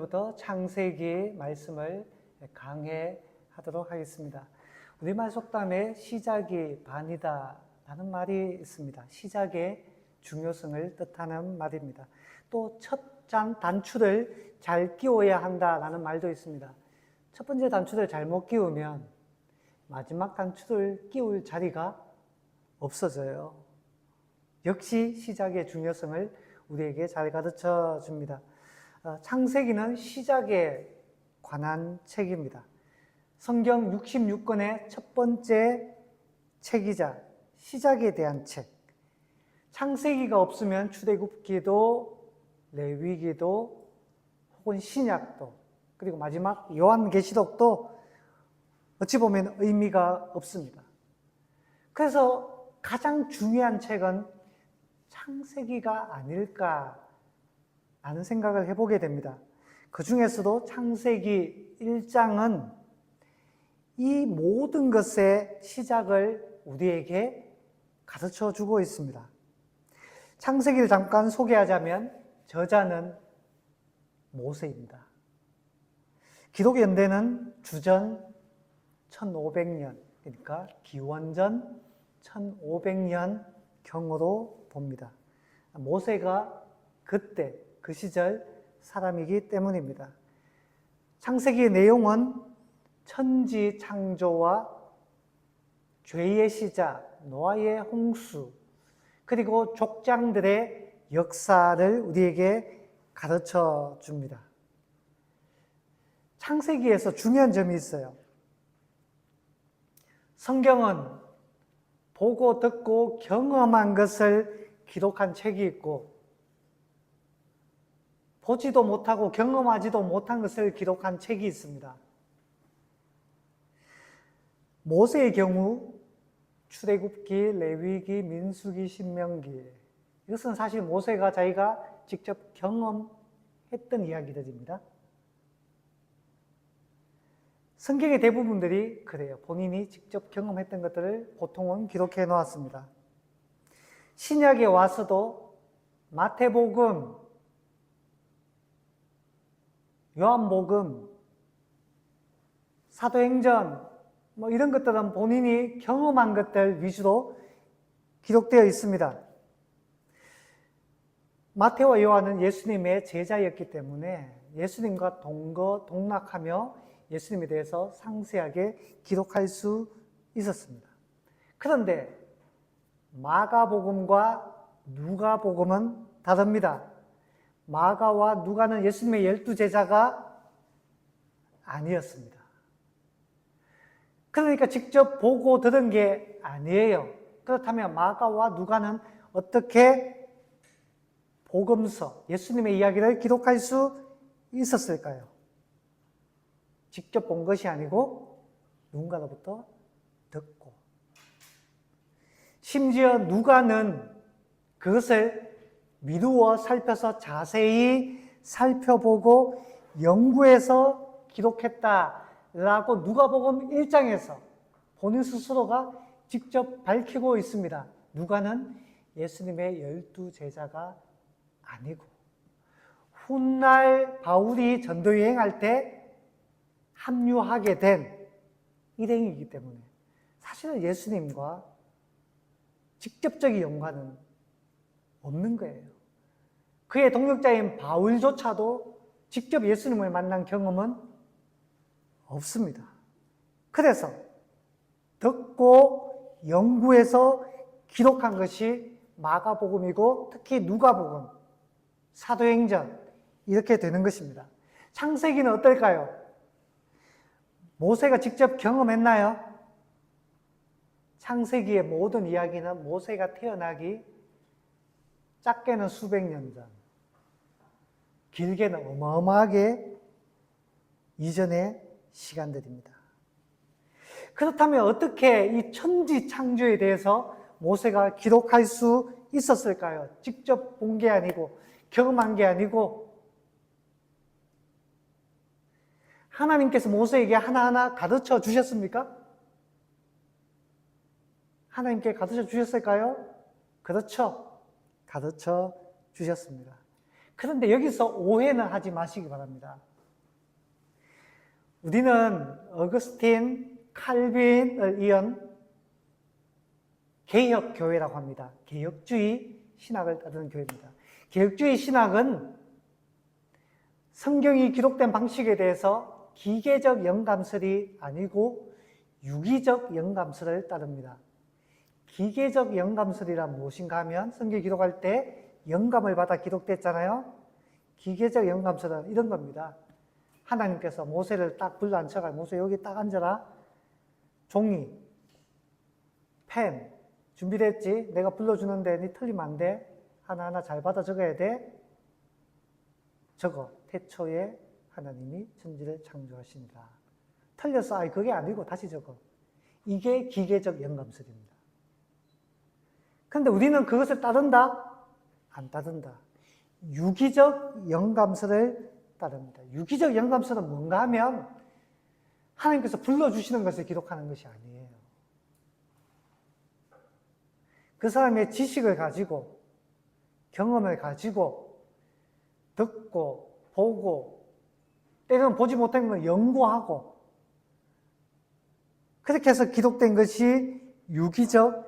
오늘부터 창세기 말씀을 강해하도록 하겠습니다. 우리말 속담에 시작이 반이다 라는 말이 있습니다. 시작의 중요성을 뜻하는 말입니다. 또 첫 단추를 잘 끼워야 한다라는 말도 있습니다. 첫 번째 단추를 잘못 끼우면 마지막 단추를 끼울 자리가 없어져요. 역시 시작의 중요성을 우리에게 잘 가르쳐 줍니다. 창세기는 시작에 관한 책입니다. 성경 66권의 첫 번째 책이자 시작에 대한 책. 창세기가 없으면 출애굽기도 레위기도 혹은 신약도 그리고 마지막 요한계시록도 어찌 보면 의미가 없습니다. 그래서 가장 중요한 책은 창세기가 아닐까 라는 생각을 해보게 됩니다. 그 중에서도 창세기 1장은 이 모든 것의 시작을 우리에게 가르쳐 주고 있습니다. 창세기를 잠깐 소개하자면 저자는 모세입니다. 기록 연대는 주전 1500년, 그러니까 기원전 1500년경으로 봅니다. 모세가 그때 그 시절 사람이기 때문입니다. 창세기의 내용은 천지 창조와 죄의 시작, 노아의 홍수, 그리고 족장들의 역사를 우리에게 가르쳐 줍니다. 창세기에서 중요한 점이 있어요. 성경은 보고 듣고 경험한 것을 기록한 책이 있고 보지도 못하고 경험하지도 못한 것을 기록한 책이 있습니다. 모세의 경우 출애굽기, 레위기, 민수기, 신명기, 이것은 사실 모세가 자기가 직접 경험했던 이야기들입니다. 성경의 대부분들이 그래요. 본인이 직접 경험했던 것들을 보통은 기록해 놓았습니다. 신약에 와서도 마태복음, 요한복음, 사도행전 이런 것들은 본인이 경험한 것들 위주로 기록되어 있습니다. 마태와 요한은 예수님의 제자였기 때문에 예수님과 동락하며 예수님에 대해서 상세하게 기록할 수 있었습니다. 그런데 마가복음과 누가복음은 다릅니다. 마가와 누가는 예수님의 12제자가 아니었습니다. 그러니까 직접 보고 들은 게 아니에요. 그렇다면 마가와 누가는 어떻게 복음서, 예수님의 이야기를 기록할 수 있었을까요? 직접 본 것이 아니고 누군가로부터 듣고, 심지어 누가는 그것을 미루어 살펴서 자세히 살펴보고 연구해서 기록했다라고 누가복음 1장에서 본인 스스로가 직접 밝히고 있습니다. 누가는 예수님의 12제자가 아니고 훗날 바울이 전도 여행할 때 합류하게 된 일행이기 때문에 사실은 예수님과 직접적인 연관은 없는 거예요. 그의 동역자인 바울조차도 직접 예수님을 만난 경험은 없습니다. 그래서 듣고 연구해서 기록한 것이 마가복음이고 특히 누가복음, 사도행전 이렇게 되는 것입니다. 창세기는 어떨까요? 모세가 직접 경험했나요? 창세기의 모든 이야기는 모세가 태어나기 작게는 수백 년 전, 길게는 어마어마하게 이전의 시간들입니다. 그렇다면 어떻게 이 천지 창조에 대해서 모세가 기록할 수 있었을까요? 직접 본 게 아니고 경험한 게 아니고 하나님께서 모세에게 하나하나 가르쳐 주셨습니까? 하나님께 가르쳐 주셨을까요? 그렇죠. 가르쳐 주셨습니다. 그런데 여기서 오해는 하지 마시기 바랍니다. 우리는 어거스틴, 칼빈을 이은 개혁교회라고 합니다. 개혁주의 신학을 따르는 교회입니다. 개혁주의 신학은 성경이 기록된 방식에 대해서 기계적 영감설이 아니고 유기적 영감설을 따릅니다. 기계적 영감설이란 무엇인가 하면 성경 기록할 때 영감을 받아 기록됐잖아요. 기계적 영감설은 이런 겁니다. 하나님께서 모세를 딱 불러 앉혀가 모세 여기 딱 앉아라. 종이, 펜 준비됐지? 내가 불러주는데 니 틀리면 안 돼. 하나하나 잘 받아 적어야 돼. 적어. 태초에 하나님이 천지를 창조하시니라. 틀렸어. 아니 그게 아니고 다시 적어. 이게 기계적 영감설입니다. 그런데 우리는 그것을 따른다? 안 따른다. 유기적 영감설을 따릅니다. 유기적 영감설은 뭔가 하면 하나님께서 불러주시는 것을 기록하는 것이 아니에요. 그 사람의 지식을 가지고 경험을 가지고 듣고 보고 때로는 보지 못한 걸 연구하고 그렇게 해서 기록된 것이 유기적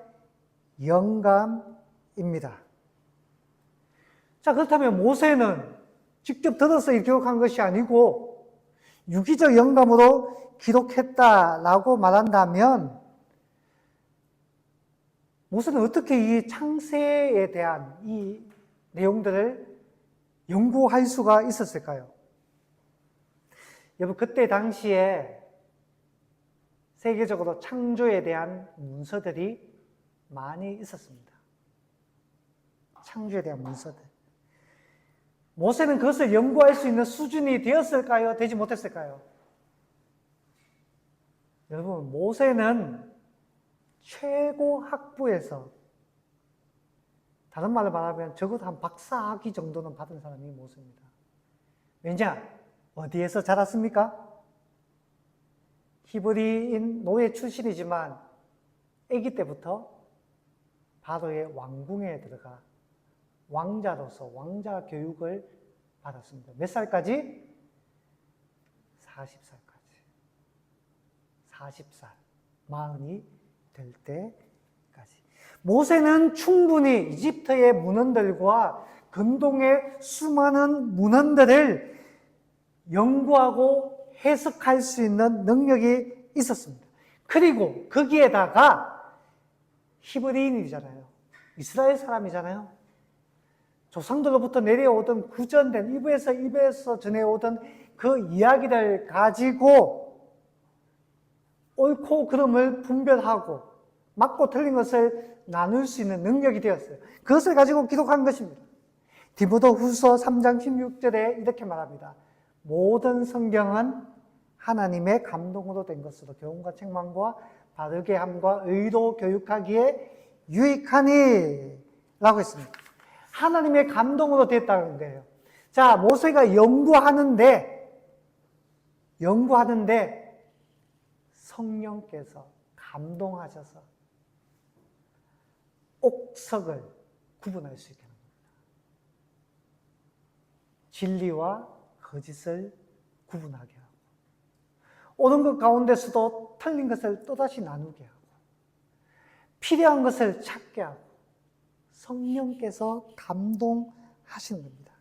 영감입니다. 자, 그렇다면 모세는 직접 들어서 기록한 것이 아니고 유기적 영감으로 기록했다라고 말한다면 모세는 어떻게 이 창세에 대한 이 내용들을 연구할 수가 있었을까요? 여러분, 그때 당시에 세계적으로 창조에 대한 문서들이 많이 있었습니다. 창조에 대한 문서들. 모세는 그것을 연구할 수 있는 수준이 되었을까요? 되지 못했을까요? 여러분, 모세는 최고 학부에서 다른 말로 말하면 적어도 한 박사학위 정도는 받은 사람이 모세입니다. 왜냐? 어디에서 자랐습니까? 히브리인 노예 출신이지만 아기 때부터 바로의 왕궁에 들어가 왕자로서 왕자 교육을 받았습니다. 몇 살까지? 40살까지. 40살. 마흔이 될 때까지. 모세는 충분히 이집트의 문헌들과 근동의 수많은 문헌들을 연구하고 해석할 수 있는 능력이 있었습니다. 그리고 거기에다가 히브리인이잖아요. 이스라엘 사람이잖아요. 조상들로부터 내려오던 구전된 입에서 전해오던 그 이야기를 가지고 옳고 그름을 분별하고 맞고 틀린 것을 나눌 수 있는 능력이 되었어요. 그것을 가지고 기록한 것입니다. 디모데 후서 3장 16절에 이렇게 말합니다. 모든 성경은 하나님의 감동으로 된 것으로 교훈과 책망과 바르게 함과 의로 교육하기에 유익하니 라고 했습니다. 하나님의 감동으로 됐다는 거예요. 자, 모세가 연구하는데 성령께서 감동하셔서 옥석을 구분할 수 있게 하는 겁니다. 진리와 거짓을 구분하게 하고 옳은 것 가운데서도 틀린 것을 또다시 나누게 하고 필요한 것을 찾게 하고 성령께서 감동하시는 겁니다.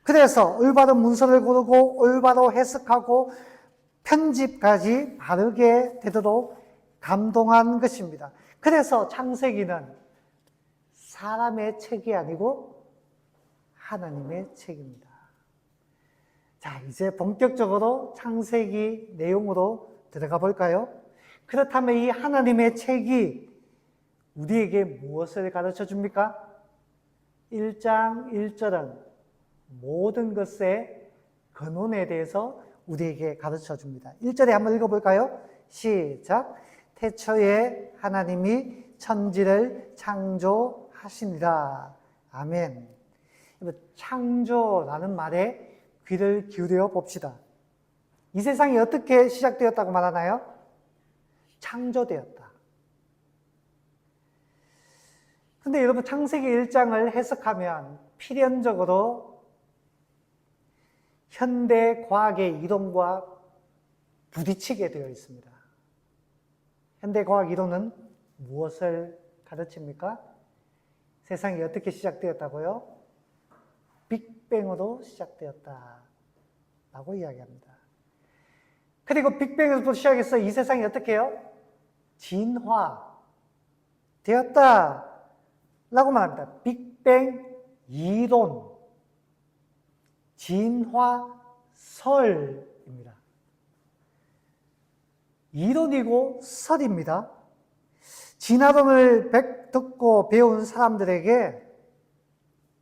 그래서 올바른 문서를 고르고 올바로 해석하고 편집까지 바르게 되도록 감동한 것입니다. 그래서 창세기는 사람의 책이 아니고 하나님의 책입니다. 자, 이제 본격적으로 창세기 내용으로 들어가 볼까요? 그렇다면 이 하나님의 책이 우리에게 무엇을 가르쳐 줍니까? 1장 1절은 모든 것의 근원에 대해서 우리에게 가르쳐 줍니다. 1절에 한번 읽어볼까요? 시작. 태초에 하나님이 천지를 창조하시니라. 아멘. 창조라는 말에 귀를 기울여 봅시다. 이 세상이 어떻게 시작되었다고 말하나요? 창조되었다. 근데 여러분 창세기 1장을 해석하면 필연적으로 현대 과학의 이론과 부딪히게 되어 있습니다. 현대과학 이론은 무엇을 가르칩니까? 세상이 어떻게 시작되었다고요? 빅뱅으로 시작되었다라고 이야기합니다. 그리고 빅뱅에서부터 시작해서 이 세상이 어떻게 해요? 진화되었다라고 말합니다. 빅뱅 이론, 진화설입니다. 이론이고 설입니다. 진화론을 듣고 배운 사람들에게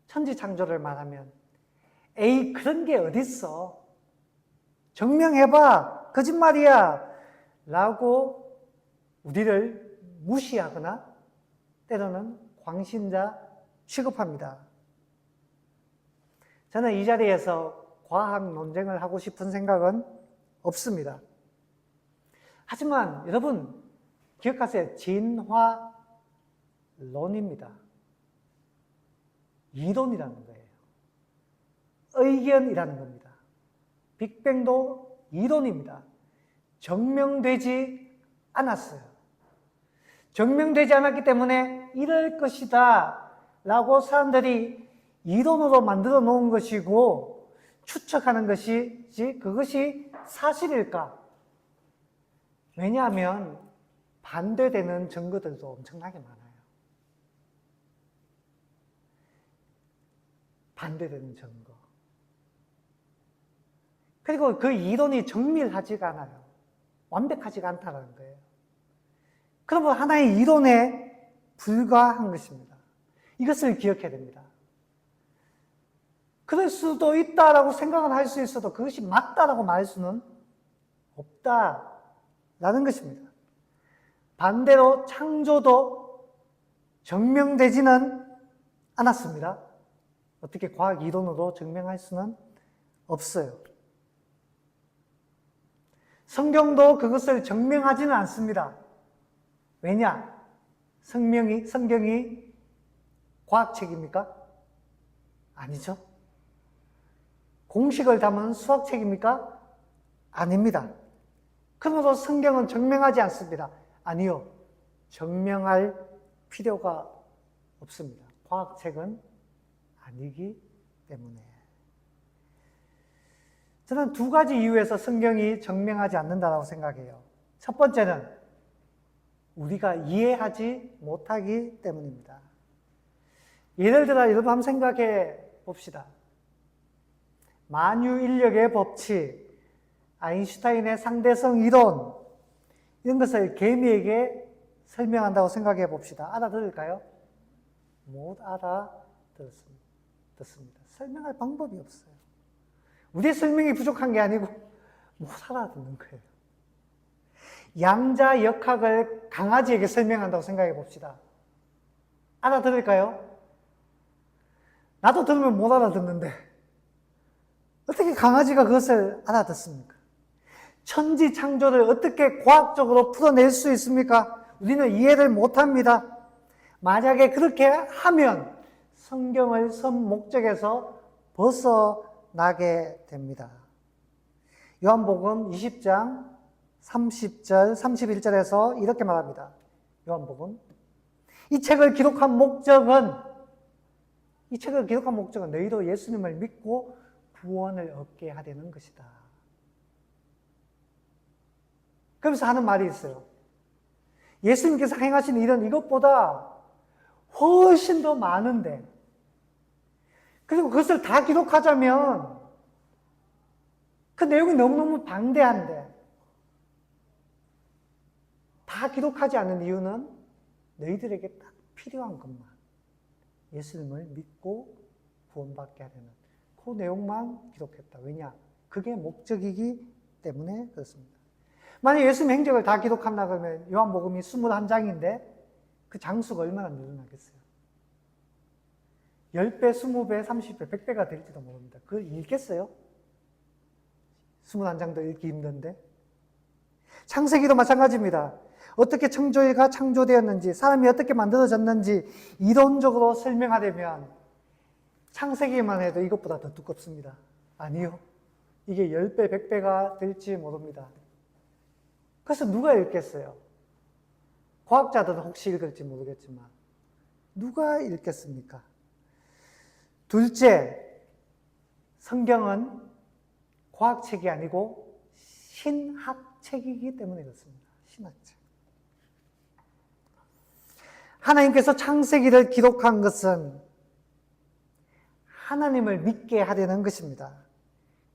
천지창조를 말하면 에이 그런 게 어딨어, 증명해봐, 거짓말이야 라고 우리를 무시하거나 때로는 광신자 취급합니다. 저는 이 자리에서 과학 논쟁을 하고 싶은 생각은 없습니다. 하지만 여러분 기억하세요. 진화론입니다. 이론이라는 거예요. 의견이라는 겁니다. 빅뱅도 이론입니다. 증명되지 않았어요. 증명되지 않았기 때문에 이럴 것이다 라고 사람들이 이론으로 만들어 놓은 것이고 추측하는 것이지 그것이 사실일까? 왜냐하면 반대되는 증거들도 엄청나게 많아요. 반대되는 증거. 그리고 그 이론이 정밀하지가 않아요. 완벽하지가 않다는 거예요. 그러면 하나의 이론에 불과한 것입니다. 이것을 기억해야 됩니다. 그럴 수도 있다라고 생각은 할 수 있어도 그것이 맞다라고 말할 수는 없다라는 것입니다. 반대로 창조도 증명되지는 않았습니다. 어떻게 과학 이론으로 증명할 수는 없어요. 성경도 그것을 증명하지는 않습니다. 왜냐? 성경이 과학책입니까? 아니죠. 공식을 담은 수학책입니까? 아닙니다. 그러므로 성경은 증명하지 않습니다. 아니요. 증명할 필요가 없습니다. 과학책은 아니기 때문에. 저는 두 가지 이유에서 성경이 증명하지 않는다고 생각해요. 첫 번째는 우리가 이해하지 못하기 때문입니다. 예를 들어 여러분 한번 생각해 봅시다. 만유인력의 법칙, 아인슈타인의 상대성 이론, 이런 것을 개미에게 설명한다고 생각해 봅시다. 알아들을까요? 못 알아듣습니다. 설명할 방법이 없어요. 우리의 설명이 부족한 게 아니고 못 알아듣는 거예요. 양자역학을 강아지에게 설명한다고 생각해 봅시다. 알아들을까요? 나도 들으면 못 알아듣는데 어떻게 강아지가 그것을 알아듣습니까? 천지 창조를 어떻게 과학적으로 풀어낼 수 있습니까? 우리는 이해를 못합니다. 만약에 그렇게 하면 성경을 선 목적에서 벗어나게 됩니다. 요한복음 20장 30절, 31절에서 이렇게 말합니다. 요한복음. 이 책을 기록한 목적은 너희도 예수님을 믿고 구원을 얻게 하려는 것이다. 그러면서 하는 말이 있어요. 예수님께서 행하신 일은 이것보다 훨씬 더 많은데, 그리고 그것을 다 기록하자면 그 내용이 너무너무 방대한데, 다 기록하지 않는 이유는 너희들에게 딱 필요한 것만, 예수님을 믿고 구원받게 하려는 그 내용만 기록했다. 왜냐? 그게 목적이기 때문에 그렇습니다. 만약 예수님 행적을 다 기록한다 그러면 요한복음이 21장인데 그 장수가 얼마나 늘어나겠어요? 10배, 20배, 30배, 100배가 될지도 모릅니다. 그걸 읽겠어요? 21장도 읽기 힘든데. 창세기도 마찬가지입니다. 어떻게 창조가 창조되었는지, 사람이 어떻게 만들어졌는지 이론적으로 설명하려면 창세기만 해도 이것보다 더 두껍습니다. 아니요. 이게 10배, 100배가 될지 모릅니다. 그래서 누가 읽겠어요? 과학자들은 혹시 읽을지 모르겠지만 누가 읽겠습니까? 둘째, 성경은 과학책이 아니고 신학책이기 때문에 그렇습니다. 신학책. 하나님께서 창세기를 기록한 것은 하나님을 믿게 하려는 것입니다.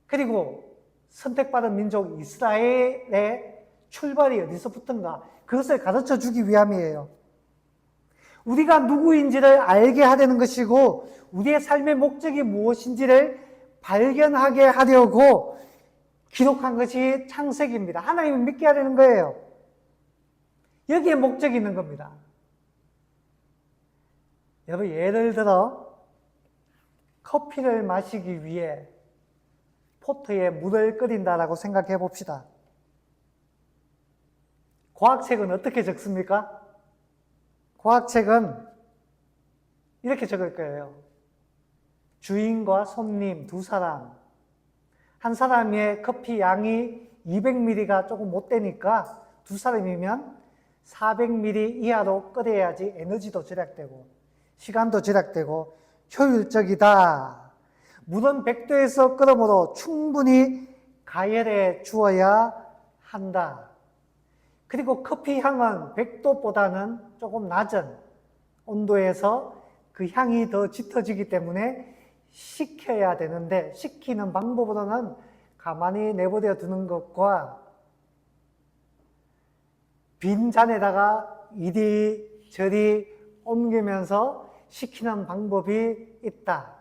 그리고 선택받은 민족 이스라엘의 출발이 어디서부터인가 그것을 가르쳐 주기 위함이에요. 우리가 누구인지를 알게 하려는 것이고 우리의 삶의 목적이 무엇인지를 발견하게 하려고 기록한 것이 창세기입니다. 하나님을 믿게 하려는 거예요. 여기에 목적이 있는 겁니다. 여러분, 예를 들어 커피를 마시기 위해 포트에 물을 끓인다라고 생각해 봅시다. 과학책은 어떻게 적습니까? 과학책은 이렇게 적을 거예요. 주인과 손님 두 사람, 한 사람의 커피 양이 200ml가 조금 못 되니까 두 사람이면 400ml 이하로 끓여야지 에너지도 절약되고 시간도 절약되고 효율적이다. 물은 100도에서 끓음으로 충분히 가열해 주어야 한다. 그리고 커피 향은 100도보다는 조금 낮은 온도에서 그 향이 더 짙어지기 때문에 식혀야 되는데 식히는 방법으로는 가만히 내버려 두는 것과 빈 잔에다가 이리저리 옮기면서 식히는 방법이 있다.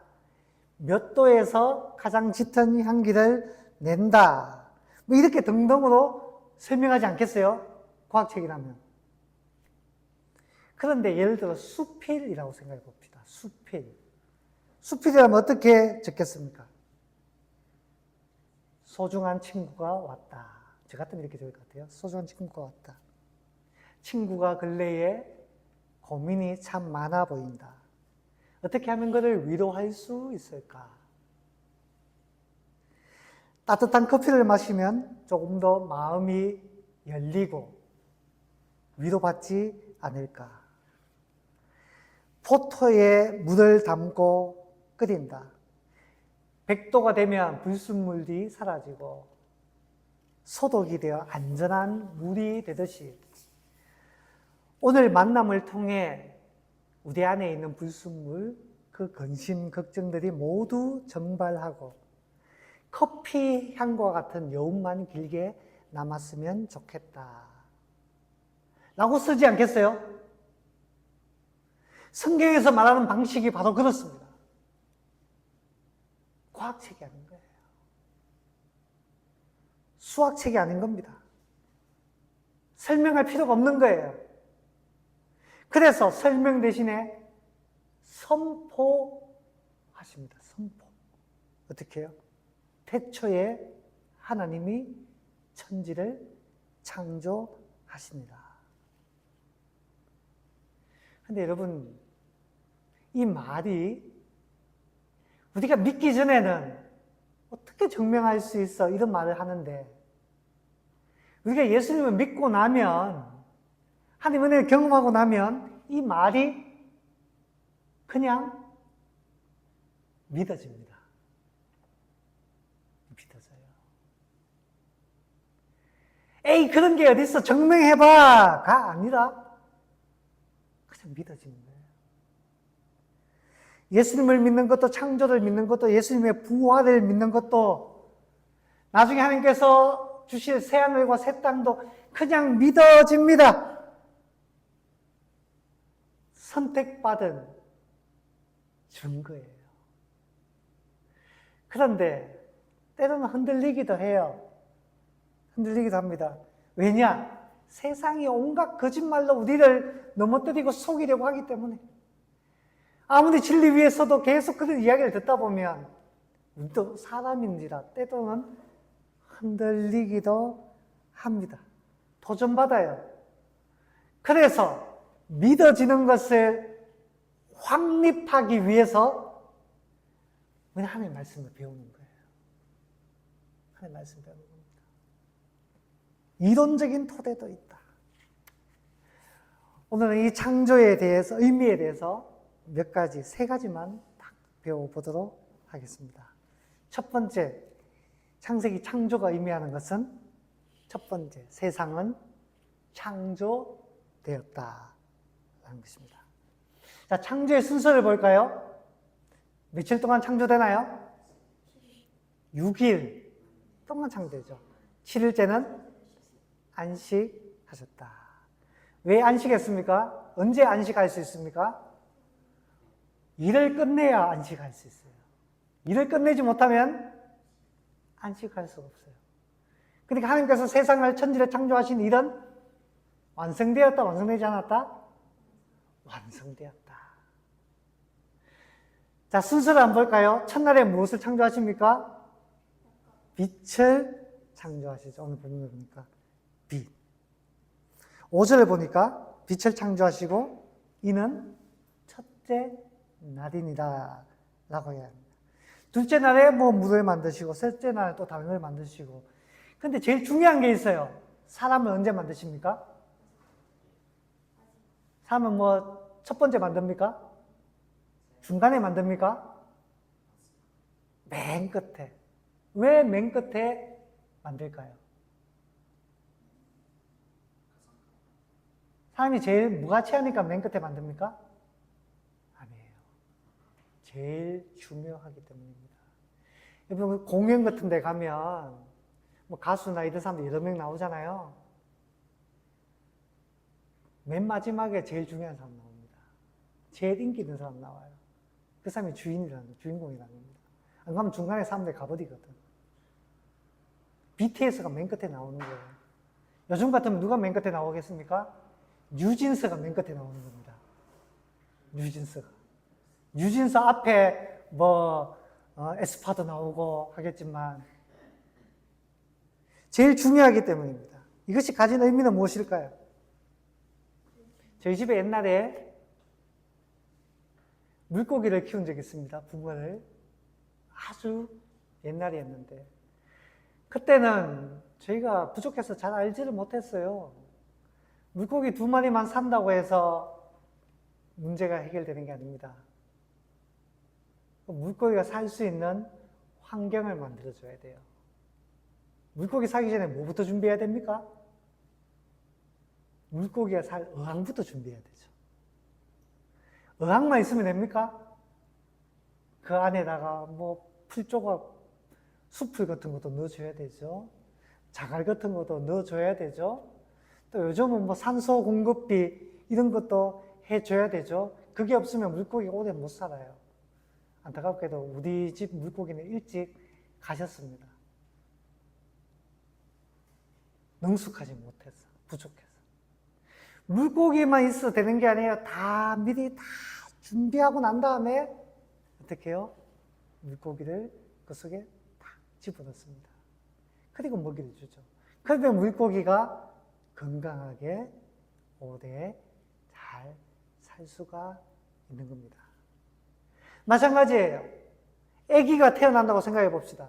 몇 도에서 가장 짙은 향기를 낸다. 뭐 이렇게 등등으로 설명하지 않겠어요? 과학책이라면. 그런데 예를 들어 수필이라고 생각해 봅시다. 수필. 수필이라면 어떻게 적겠습니까? 소중한 친구가 왔다. 저 같으면 이렇게 적을 것 같아요. 소중한 친구가 왔다. 친구가 근래에 고민이 참 많아 보인다. 어떻게 하면 그를 위로할 수 있을까? 따뜻한 커피를 마시면 조금 더 마음이 열리고 위로받지 않을까? 포토에 물을 담고 끓인다. 100도가 되면 불순물이 사라지고 소독이 되어 안전한 물이 되듯이 오늘 만남을 통해 우리 안에 있는 불순물, 그 근심, 걱정들이 모두 증발하고 커피 향과 같은 여운만 길게 남았으면 좋겠다. 라고 쓰지 않겠어요? 성경에서 말하는 방식이 바로 그렇습니다. 과학책이 아닌 거예요. 수학책이 아닌 겁니다. 설명할 필요가 없는 거예요. 그래서 설명 대신에 선포하십니다. 선포. 어떻게 해요? 태초에 하나님이 천지를 창조하십니다. 근데 여러분, 이 말이 우리가 믿기 전에는 어떻게 증명할 수 있어? 이런 말을 하는데 우리가 예수님을 믿고 나면 하나님 은혜를 경험하고 나면 이 말이 그냥 믿어집니다. 믿어져요. 에이, 그런 게 어딨어? 증명해봐! 가 아니라 그냥 믿어지는 거예요. 예수님을 믿는 것도, 창조를 믿는 것도, 예수님의 부활을 믿는 것도, 나중에 하나님께서 주실 새하늘과 새 땅도 그냥 믿어집니다. 선택받은 증거예요. 그런데 때로는 흔들리기도 해요. 흔들리기도 합니다. 왜냐? 세상이 온갖 거짓말로 우리를 넘어뜨리고 속이려고 하기 때문에 아무리 진리 위에서도 계속 그런 이야기를 듣다 보면 우리도 사람인지라 때로는 흔들리기도 합니다. 도전받아요. 그래서 믿어지는 것을 확립하기 위해서 우리 하나님의 말씀을 배우는 거예요. 하나님의 말씀을 배우는 겁니다. 이론적인 토대도 있다. 오늘은 이 창조에 대해서, 의미에 대해서 몇 가지, 세 가지만 딱 배워보도록 하겠습니다. 첫 번째, 창세기 창조가 의미하는 것은 첫 번째, 세상은 창조되었다라는 것입니다. 자, 창조의 순서를 볼까요? 며칠 동안 창조되나요? 6일 동안 창조되죠. 7일째는 안식하셨다. 왜 안식했습니까? 언제 안식할 수 있습니까? 일을 끝내야 안식할 수 있어요. 일을 끝내지 못하면 안식할 수가 없어요. 그러니까 하나님께서 세상을, 천지를 창조하신 일은 완성되었다, 완성되지 않았다? 완성되었다. 자, 순서를 한번 볼까요? 첫날에 무엇을 창조하십니까? 빛을 창조하시죠. 오늘 본문을 보니까 빛. 5절을 보니까 빛을 창조하시고 이는 첫째 날이니라 라고 해야 합니다. 둘째 날에 물을 만드시고 셋째 날에 또 다른 걸 만드시고. 근데 제일 중요한 게 있어요. 사람을 언제 만드십니까? 사람은 첫 번째 만듭니까? 중간에 만듭니까? 맨 끝에. 왜 맨 끝에 만들까요? 사람이 제일 무가치하니까 맨 끝에 만듭니까? 아니에요. 제일 중요하기 때문입니다. 여러분, 공연 같은 데 가면 가수나 이런 사람들 여러 명 나오잖아요. 맨 마지막에 제일 중요한 사람 나옵니다. 제일 인기 있는 사람 나와요. 그 사람이 주인공이라는 겁니다. 안 가면 중간에 사람들이 가버리거든. BTS가 맨 끝에 나오는 거예요. 요즘 같으면 누가 맨 끝에 나오겠습니까? 뉴진스가 맨 끝에 나오는 겁니다. 뉴진스가. 뉴진스 앞에 에스파도 나오고 하겠지만 제일 중요하기 때문입니다. 이것이 가진 의미는 무엇일까요? 저희 집에 옛날에 물고기를 키운 적이 있습니다. 붕어를. 아주 옛날에 했는데 그때는 저희가 부족해서 잘 알지를 못했어요. 물고기 2마리만 산다고 해서 문제가 해결되는 게 아닙니다. 물고기가 살 수 있는 환경을 만들어줘야 돼요. 물고기 사기 전에 뭐부터 준비해야 됩니까? 물고기가 살 어항부터 준비해야 되죠. 어항만 있으면 됩니까? 그 안에다가 풀조각, 숲풀 같은 것도 넣어줘야 되죠. 자갈 같은 것도 넣어줘야 되죠. 또 요즘은 산소 공급비 이런 것도 해줘야 되죠. 그게 없으면 물고기가 오래 못 살아요. 안타깝게도 우리 집 물고기는 일찍 가셨습니다. 능숙하지 못해서, 부족해서. 물고기만 있어도 되는 게 아니에요. 다 미리 다 준비하고 난 다음에 어떻게 해요? 물고기를 그 속에 딱 집어넣습니다. 그리고 먹이를 주죠. 그러면 물고기가 건강하게 오래 잘 살 수가 있는 겁니다. 마찬가지예요. 아기가 태어난다고 생각해 봅시다.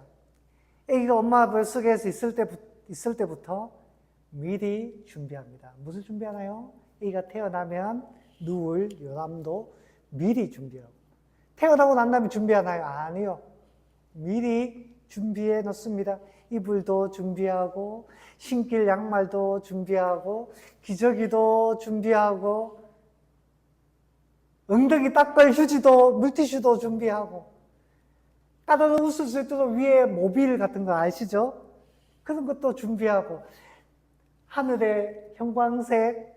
아기가 엄마 뱃 속에서 있을 때부터 미리 준비합니다. 무슨 준비하나요? 아기가 태어나면 누울 요람도 미리 준비하고. 태어나고 난 다음에 준비하나요? 아니요. 미리 준비해 놓습니다. 이불도 준비하고, 신길 양말도 준비하고, 기저귀도 준비하고, 엉덩이 닦을 휴지도, 물티슈도 준비하고, 따뜻한 웃을 수 있도록 위에 모빌 같은 거 아시죠? 그런 것도 준비하고, 하늘에 형광색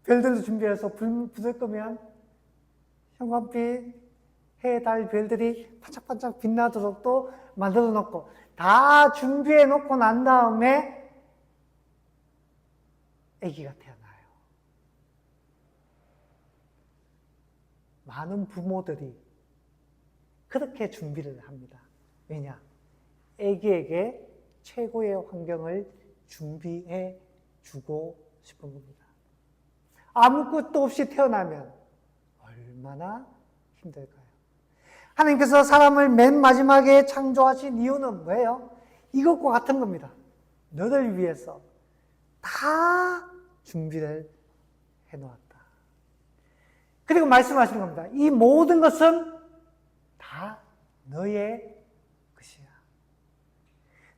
별들도 준비해서 불 붙을 거면 형광빛, 해, 달, 별들이 반짝반짝 빛나도록 또 만들어 놓고, 다 준비해 놓고 난 다음에 아기가 태어나요. 많은 부모들이 그렇게 준비를 합니다. 왜냐? 아기에게 최고의 환경을 준비해 주고 싶은 겁니다. 아무것도 없이 태어나면 얼마나 힘들까요? 하나님께서 사람을 맨 마지막에 창조하신 이유는 뭐예요? 이것과 같은 겁니다. 너를 위해서 다 준비를 해놓았다. 그리고 말씀하시는 겁니다. 이 모든 것은 다 너의 것이야.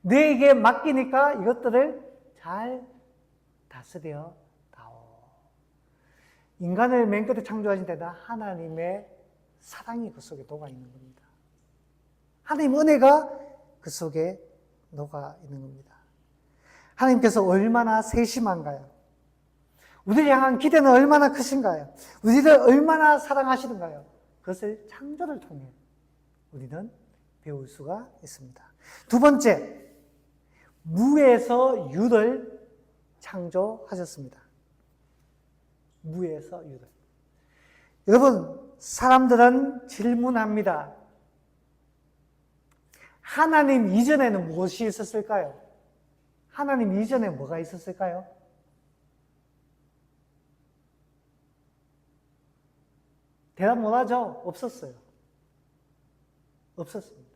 너에게 맡기니까 이것들을 잘 다스려 다오. 인간을 맨 끝에 창조하신 데다 하나님의 사랑이 그 속에 녹아 있는 겁니다. 하나님 은혜가 그 속에 녹아 있는 겁니다. 하나님께서 얼마나 세심한가요? 우리를 향한 기대는 얼마나 크신가요? 우리를 얼마나 사랑하시는가요? 그것을 창조를 통해 우리는 배울 수가 있습니다. 두 번째, 무에서 유를 창조하셨습니다. 무에서 유를. 여러분, 사람들은 질문합니다. 하나님 이전에는 무엇이 있었을까요? 하나님 이전에 뭐가 있었을까요? 대답 못하죠? 없었어요. 없었습니다.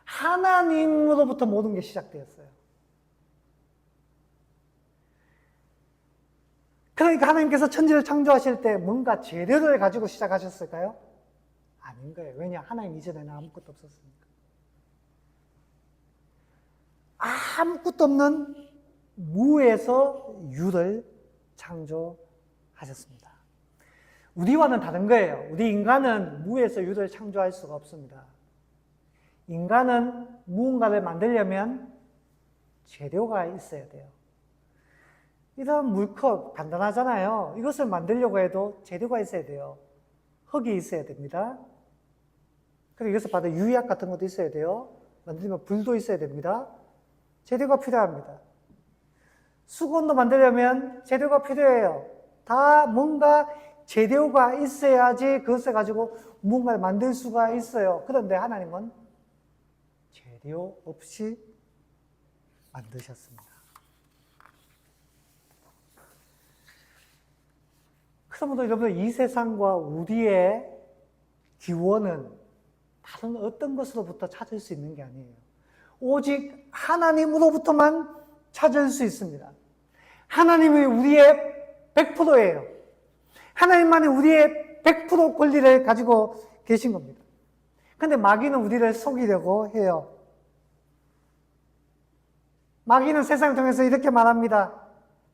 하나님으로부터 모든 게 시작되었어요. 그러니까 하나님께서 천지를 창조하실 때 뭔가 재료를 가지고 시작하셨을까요? 아닌 거예요. 왜냐? 하나님 이전에는 아무것도 없었으니까. 아무것도 없는 무에서 유를 창조하셨습니다. 우리와는 다른 거예요. 우리 인간은 무에서 유를 창조할 수가 없습니다. 인간은 무언가를 만들려면 재료가 있어야 돼요. 이런 물컵 간단하잖아요. 이것을 만들려고 해도 재료가 있어야 돼요. 흙이 있어야 됩니다. 그리고 이것을 받은 유약 같은 것도 있어야 돼요. 만들면 불도 있어야 됩니다. 재료가 필요합니다. 수건도 만들려면 재료가 필요해요. 다 뭔가 재료가 있어야지 그것을 가지고 무언가를 만들 수가 있어요. 그런데 하나님은 재료 없이 만드셨습니다. 그러므로 여러분, 이 세상과 우리의 기원은 다른 어떤 것으로부터 찾을 수 있는 게 아니에요. 오직 하나님으로부터만 찾을 수 있습니다. 하나님이 우리의 100%예요. 하나님만이 우리의 100% 권리를 가지고 계신 겁니다. 그런데 마귀는 우리를 속이려고 해요. 마귀는 세상을 통해서 이렇게 말합니다.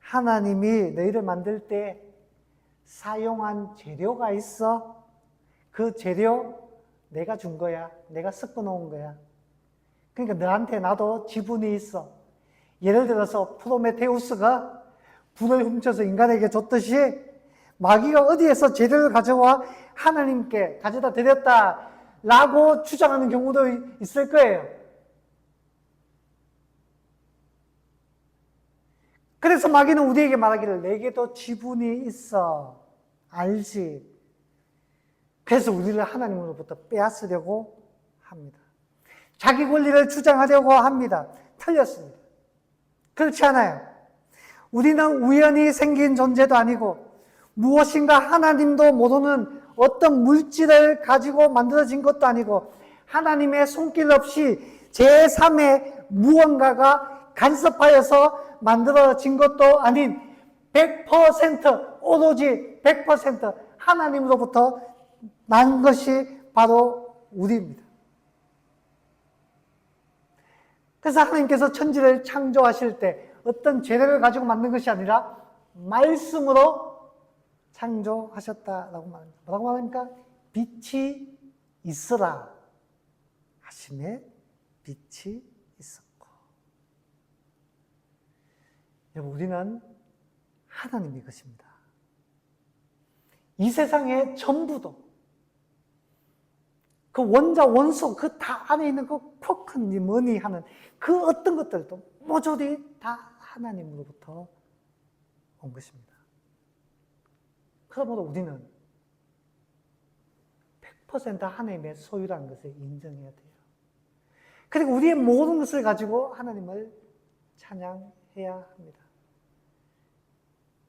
하나님이 너희를 만들 때 사용한 재료가 있어. 그 재료 내가 준 거야. 내가 섞어 놓은 거야. 그러니까 너한테 나도 지분이 있어. 예를 들어서 프로메테우스가 불을 훔쳐서 인간에게 줬듯이 마귀가 어디에서 재료를 가져와 하나님께 가져다 드렸다라고 주장하는 경우도 있을 거예요. 그래서 마귀는 우리에게 말하기를 내게도 지분이 있어. 알지? 그래서 우리를 하나님으로부터 빼앗으려고 합니다. 자기 권리를 주장하려고 합니다. 틀렸습니다. 그렇지 않아요. 우리는 우연히 생긴 존재도 아니고 무엇인가 하나님도 모르는 어떤 물질을 가지고 만들어진 것도 아니고 하나님의 손길 없이 제3의 무언가가 간섭하여서 만들어진 것도 아닌 100% 오로지 100% 하나님으로부터 난 것이 바로 우리입니다. 그래서 하나님께서 천지를 창조하실 때 어떤 재료를 가지고 만든 것이 아니라 말씀으로 창조하셨다라고 말합니다. 뭐라고 말합니까? 빛이 있으라 하심에 빛이 있었고. 여러분, 우리는 하나님의 것입니다. 이 세상의 전부도 그 원자, 원소, 그 다 안에 있는 그 쿼크니 뭐니 하는 그 어떤 것들도 모조리 다 하나님으로부터 온 것입니다. 그러므로 우리는 100% 하나님의 소유라는 것을 인정해야 돼요. 그리고 우리의 모든 것을 가지고 하나님을 찬양해야 합니다.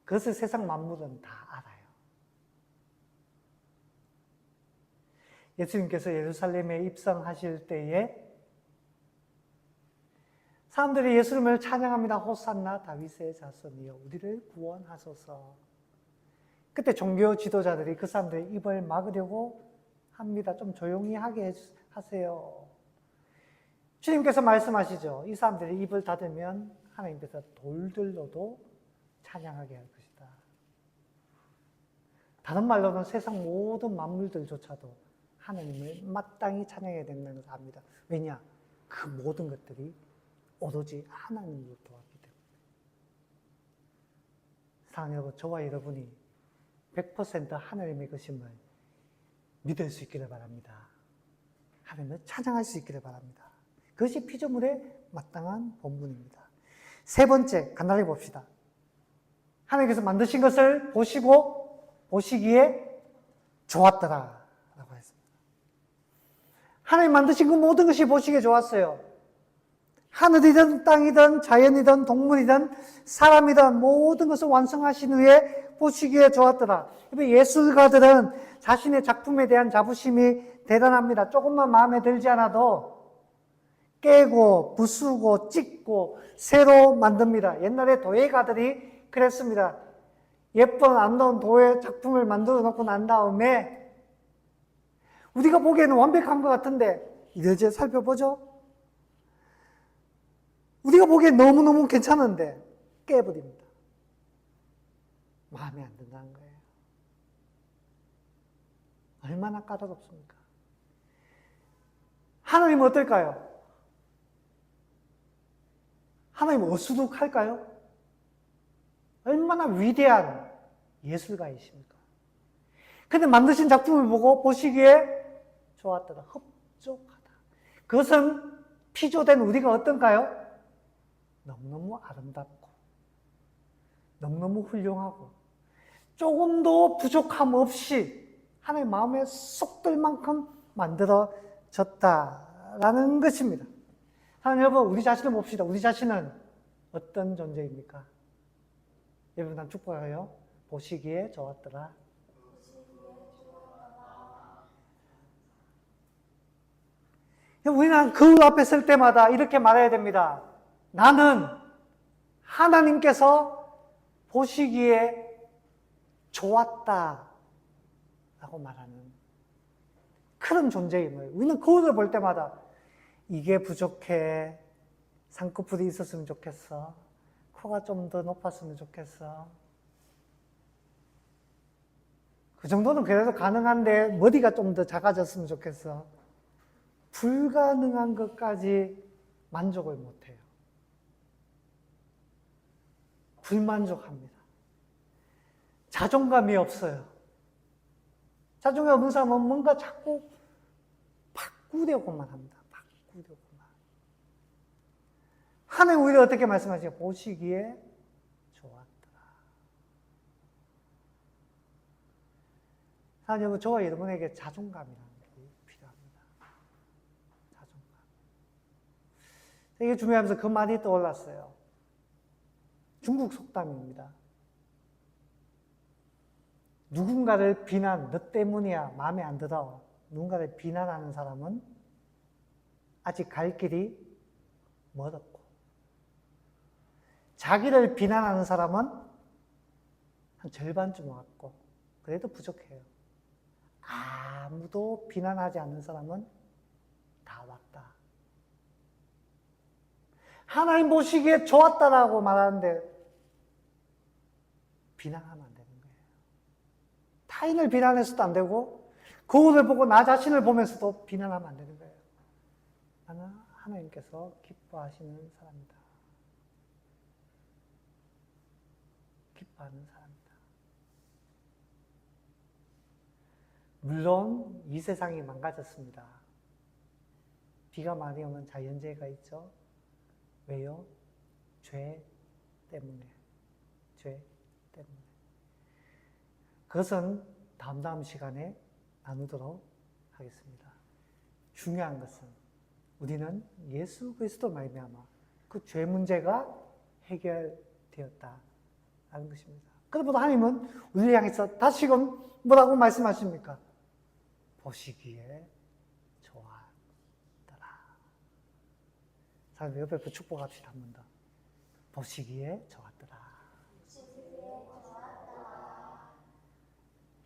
그것을 세상 만물은 다 알아요. 예수님께서 예루살렘에 입성하실 때에 사람들이 예수님을 찬양합니다. 호산나 다윗의 자손이여 우리를 구원하소서. 그때 종교 지도자들이 그 사람들의 입을 막으려고 합니다. 좀 조용히 하게 하세요. 주님께서 말씀하시죠. 이 사람들이 입을 닫으면 하나님께서 돌들로도 찬양하게 할 것이다. 다른 말로는 세상 모든 만물들조차도 하나님을 마땅히 찬양해야 된다는 것을 압니다. 왜냐? 그 모든 것들이 오로지 하나님으로부터 왔기 때문에. 사랑하는 여러분, 저와 여러분이 100% 하나님의 것임을 믿을 수 있기를 바랍니다. 하나님을 찬양할 수 있기를 바랍니다. 그것이 피조물의 마땅한 본분입니다. 세 번째, 간단하게 봅시다. 하나님께서 만드신 것을 보시기에 좋았더라 라고 했습니다. 하나님 만드신 그 모든 것이 보시기에 좋았어요. 하늘이든 땅이든 자연이든 동물이든 사람이든 모든 것을 완성하신 후에 보시기에 좋았더라. 예술가들은 자신의 작품에 대한 자부심이 대단합니다. 조금만 마음에 들지 않아도 깨고 부수고 찢고 새로 만듭니다. 옛날에 도예가들이 그랬습니다. 예쁜 아름다운 도예 작품을 만들어 놓고 난 다음에 우리가 보기에는 완벽한 것 같은데 이제 살펴보죠. 우리가 보기엔 너무너무 괜찮은데 깨버립니다. 마음에 안 든다는 거예요. 얼마나 까다롭습니까? 하나님은 어떨까요? 하나님은 어수룩할까요? 얼마나 위대한 예술가이십니까? 근데 만드신 작품을 보고 보시기에 좋았더라. 흡족하다. 그것은 피조된 우리가 어떤가요? 너무너무 아름답고 너무너무 훌륭하고 조금도 부족함 없이 하나님 마음에 쏙 들 만큼 만들어졌다라는 것입니다. 하나님 여러분, 우리 자신을 봅시다. 우리 자신은 어떤 존재입니까? 여러분, 난 축복해요. 보시기에 좋았더라. 우리는 거울 앞에 설 때마다 이렇게 말해야 됩니다. 나는 하나님께서 보시기에 좋았다 라고 말하는 그런 존재임을 우리는 거울을 볼 때마다 이게 부족해, 쌍꺼풀이 있었으면 좋겠어, 코가 좀 더 높았으면 좋겠어, 그 정도는 그래도 가능한데 머리가 좀 더 작아졌으면 좋겠어. 불가능한 것까지 만족을 못해요. 불만족합니다. 자존감이 없어요. 자존감이 없는 사람은 뭔가 자꾸 바꾸려고만 합니다. 바꾸려고만. 하나님 오히려 어떻게 말씀하시죠? 보시기에 좋았더라. 하나님 여러분, 저와 여러분에게 자존감이라는 게 필요합니다. 자존감. 이게 중요하면서 그 말이 떠올랐어요. 중국 속담입니다. 누군가를 비난, 너 때문이야, 마음에 안 들어. 누군가를 비난하는 사람은 아직 갈 길이 멀었고, 자기를 비난하는 사람은 한 절반쯤 왔고, 그래도 부족해요. 아무도 비난하지 않는 사람은 다 왔다. 하나님 보시기에 좋았다라고 말하는데 비난하면 안 되는 거예요. 타인을 비난해서도 안 되고 거울을 보고 나 자신을 보면서도 비난하면 안 되는 거예요. 나는 하나님께서 기뻐하시는 사람이다. 기뻐하는 사람이다. 물론 이 세상이 망가졌습니다. 비가 많이 오면 자연재해가 있죠. 왜요? 죄 때문에. 죄 때문에. 그것은 다음 시간에 나누도록 하겠습니다. 중요한 것은 우리는 예수 그리스도 말미암아 그 죄 문제가 해결되었다라는 것입니다. 그러므로 하나님은 우리를 향해서 다시금 뭐라고 말씀하십니까? 보시기에 좋았더라. 사람 옆에 축복합시다. 한 번 더. 보시기에 좋았더라.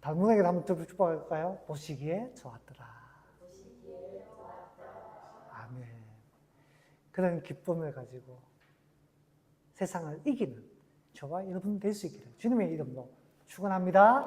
다른 분에게도 한번 더 축복할까요? 보시기에 좋았더라. 아멘. 그런 기쁨을 가지고 세상을 이기는 저와 여러분 될 수 있기를 주님의 이름으로 축원합니다.